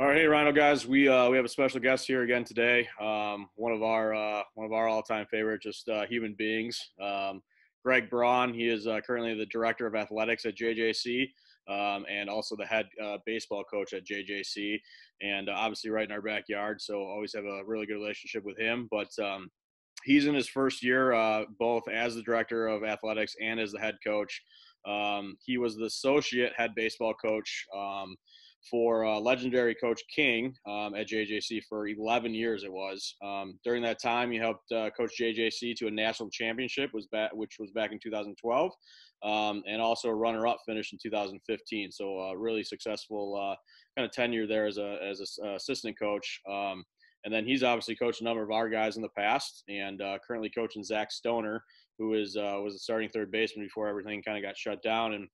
All right, hey Rhino guys, we have a special guest here again today. One of our all-time favorite just human beings, Gregg Braun. He is currently the director of athletics at JJC, and also the head baseball coach at JJC, and obviously right in our backyard. So always have a really good relationship with him. But he's in his first year, both as the director of athletics and as the head coach. He was the associate head baseball coach. For legendary Coach King at JJC for 11 years it was. During that time, he helped coach JJC to a national championship, which was back in 2012, and also a runner-up finish in 2015. So really successful kind of tenure there as a assistant coach. And then he's obviously coached a number of our guys in the past, and currently coaching Zach Stoner, who was a starting third baseman before everything kind of got shut down. And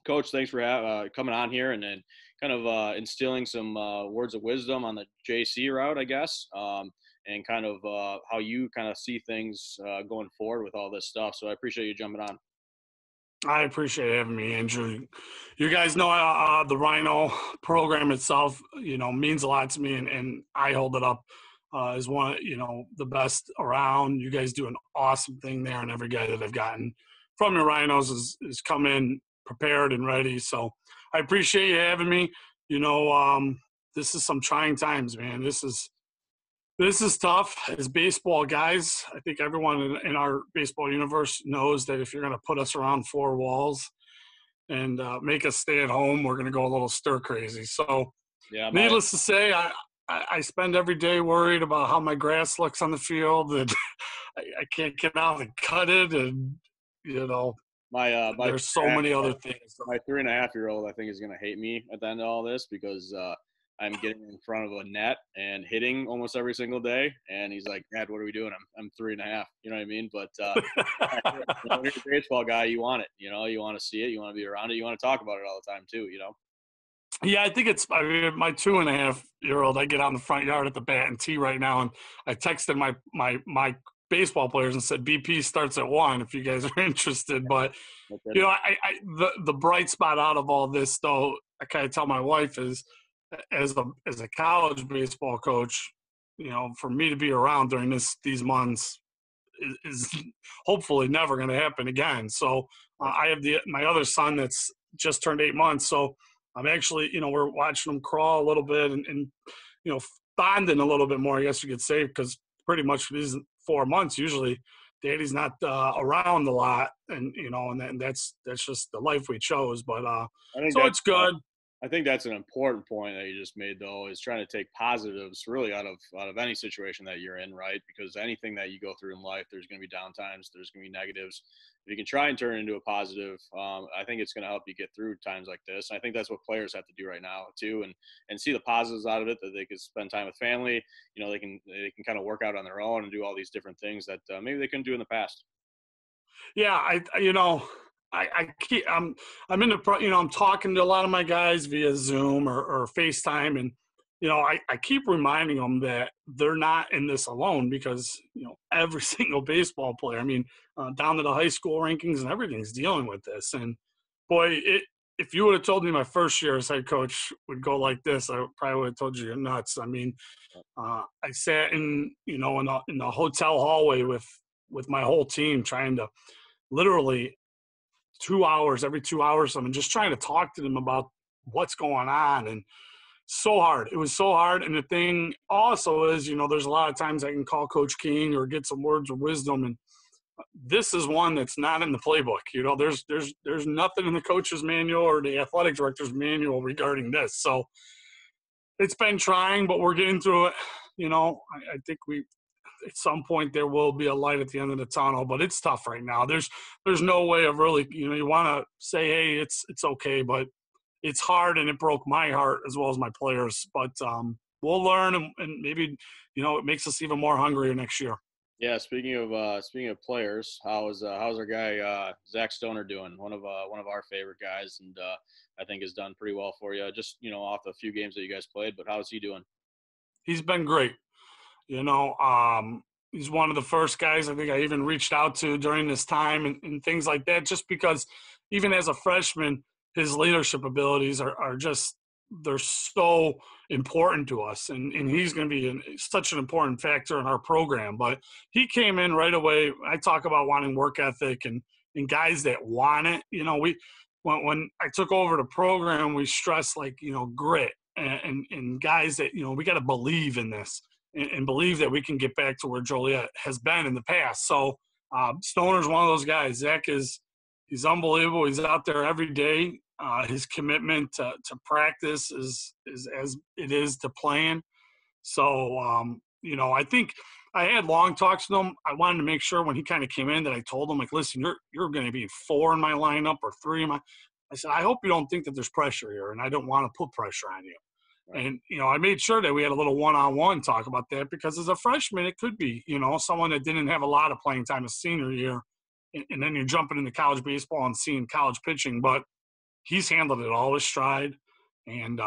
Coach, thanks for coming on here and then kind of instilling some words of wisdom on the JC route, I guess, and kind of how you kind of see things going forward with all this stuff. So I appreciate you jumping on. I appreciate having me, Andrew. You guys know the Rhino program itself, means a lot to me, and I hold it up as one, the best around. You guys do an awesome thing there, and every guy that I've gotten from your Rhinos is come in prepared and ready. So I appreciate you having me. This is some trying times, man. This is tough as baseball guys. I think everyone in our baseball universe knows that if you're going to put us around four walls and make us stay at home, we're going to go a little stir crazy. So yeah, needless to say, I spend every day worried about how my grass looks on the field, and I can't get out and cut it. And, there's so many other things. My 3.5-year-old, I think, is going to hate me at the end of all this because I'm getting in front of a net and hitting almost every single day. And he's like, Dad, what are we doing? I'm 3.5. You know what I mean? But when you're a baseball guy, you want it. You want to see it. You want to be around it. You want to talk about it all the time too, Yeah, I think my 2.5-year-old, I get out in the front yard at the bat and tee right now. And I texted my baseball players and said BP starts at 1 if you guys are interested. But the bright spot out of all this, though, I kind of tell my wife is as a college baseball coach, for me to be around during these months is hopefully never going to happen again. So I have my other son that's just turned 8 months, so I'm actually we're watching him crawl a little bit and bonding a little bit more, I guess you could say, because pretty much for these 4 months, usually Daddy's not around a lot, and and that's just the life we chose. But so it's good. I think that's an important point that you just made, though, is trying to take positives really out of any situation that you're in, right? Because anything that you go through in life, there's going to be downtimes, there's going to be negatives. If you can try and turn it into a positive, I think it's going to help you get through times like this. And I think that's what players have to do right now too, and see the positives out of it, that they can spend time with family. They can kind of work out on their own and do all these different things that maybe they couldn't do in the past. Yeah, I'm in the I'm talking to a lot of my guys via Zoom or FaceTime, and I keep reminding them that they're not in this alone, because every single baseball player, down to the high school rankings and everything's dealing with this. And boy, if you would have told me my first year as head coach would go like this, I probably would have told you you're nuts. I sat in in the hotel hallway with my whole team, trying to literally 2 hours, every 2 hours, just trying to talk to them about what's going on. And so hard. It was so hard. And the thing also is, there's a lot of times I can call Coach King or get some words of wisdom. And this is one that's not in the playbook. There's nothing in the coach's manual or the athletic director's manual regarding this. So it's been trying, but we're getting through it. I think at some point there will be a light at the end of the tunnel, but it's tough right now. There's no way of really, you want to say, hey, it's okay, but it's hard, and it broke my heart as well as my players. But we'll learn, and maybe it makes us even more hungry next year. Yeah, speaking of players, how's our guy Zach Stoner doing? One of our favorite guys, and I think has done pretty well for you. Just off the few games that you guys played, but how's he doing? He's been great. He's one of the first guys I think I even reached out to during this time and things like that, just because even as a freshman, his leadership abilities are just they're so important to us, and he's going to be such an important factor in our program. But he came in right away. I talk about wanting work ethic and guys that want it. When I took over the program, we stressed grit and guys that we got to believe in this and believe that we can get back to where Joliet has been in the past. So Stoner's one of those guys. Zach he's unbelievable. He's out there every day. His commitment to practice is as it is to playing. So, I think I had long talks with him. I wanted to make sure when he kind of came in that I told him, listen, you're going to be 4 in my lineup or 3 in my – I said, I hope you don't think that there's pressure here, and I don't want to put pressure on you. Right. And, I made sure that we had a little one-on-one talk about that because as a freshman, it could be, someone that didn't have a lot of playing time his senior year, and then you're jumping into college baseball and seeing college pitching. But he's handled it all with stride. And,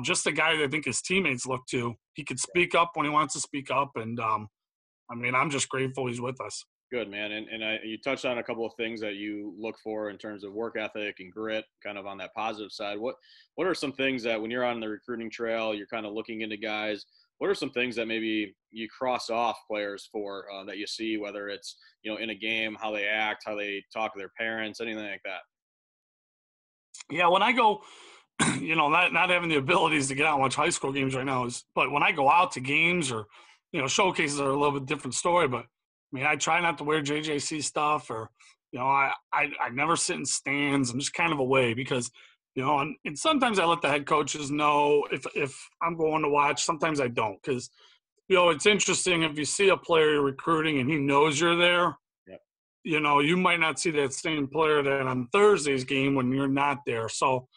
just a guy that I think his teammates look to. He could speak up when he wants to speak up. And, I'm just grateful he's with us. Good, man. And you touched on a couple of things that you look for in terms of work ethic and grit, kind of on that positive side. What are some things that when you're on the recruiting trail, you're kind of looking into guys, what are some things that maybe you cross off players for that you see, whether it's, in a game, how they act, how they talk to their parents, anything like that? Yeah, when I go – not having the abilities to get out and watch high school games right now but when I go out to games or, showcases are a little bit different story, but I try not to wear JJC stuff or, I never sit in stands. I'm just kind of away because, and sometimes I let the head coaches know if I'm going to watch, sometimes I don't. Cause it's interesting if you see a player you're recruiting and he knows you're there, yep. You might not see that same player that on Thursday's game when you're not there. So,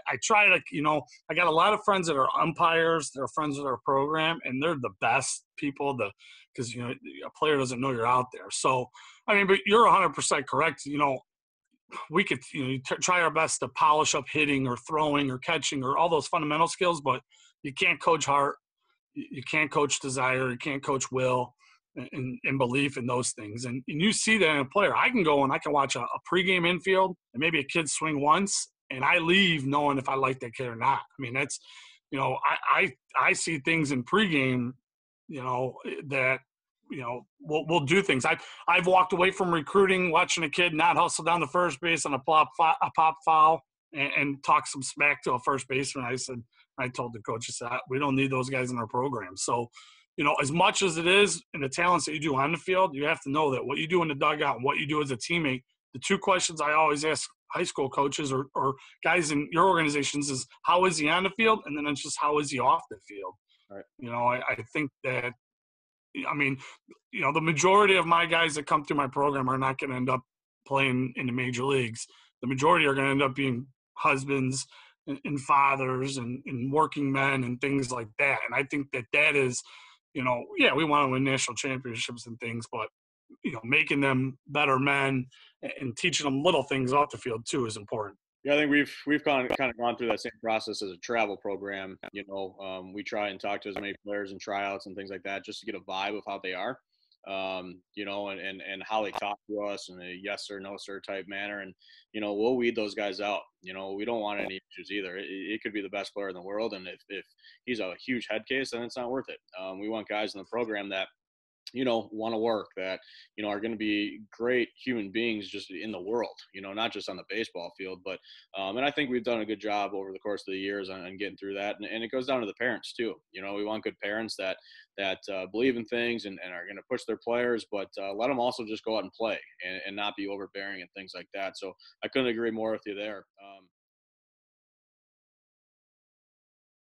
I try to, I got a lot of friends that are umpires. They're friends with our program, and they're the best people because, a player doesn't know you're out there. So, but you're 100% correct. We could, try our best to polish up hitting or throwing or catching or all those fundamental skills, but you can't coach heart. You can't coach desire. You can't coach will and belief in those things. And you see that in a player. I can go and I can watch a pregame infield and maybe a kid swing once, and I leave knowing if I like that kid or not. That's, I see things in pregame, that, we'll do things. I've walked away from recruiting, watching a kid not hustle down the first base on a pop foul and talk some smack to a first baseman. I told the coach, I said, we don't need those guys in our program. So, as much as it is and the talents that you do on the field, you have to know that what you do in the dugout and what you do as a teammate, the 2 questions I always ask high school coaches or guys in your organizations is how is he on the field? And then it's just how is he off the field? Right. I think that, the majority of my guys that come through my program are not going to end up playing in the major leagues. The majority are going to end up being husbands and fathers and working men and things like that. And I think that is, we want to win national championships and things, but making them better men and teaching them little things off the field too is important. Yeah, I think we've kind of gone through that same process as a travel program. We try and talk to as many players and tryouts and things like that just to get a vibe of how they are, and how they talk to us in a yes or no sir type manner. And, we'll weed those guys out. We don't want any issues either. It could be the best player in the world. And if he's a huge head case, then it's not worth it. We want guys in the program that, want to work, that, are going to be great human beings just in the world, not just on the baseball field. But, and I think we've done a good job over the course of the years on getting through that. And it goes down to the parents too. We want good parents that believe in things and are going to push their players, but let them also just go out and play and not be overbearing and things like that. So I couldn't agree more with you there.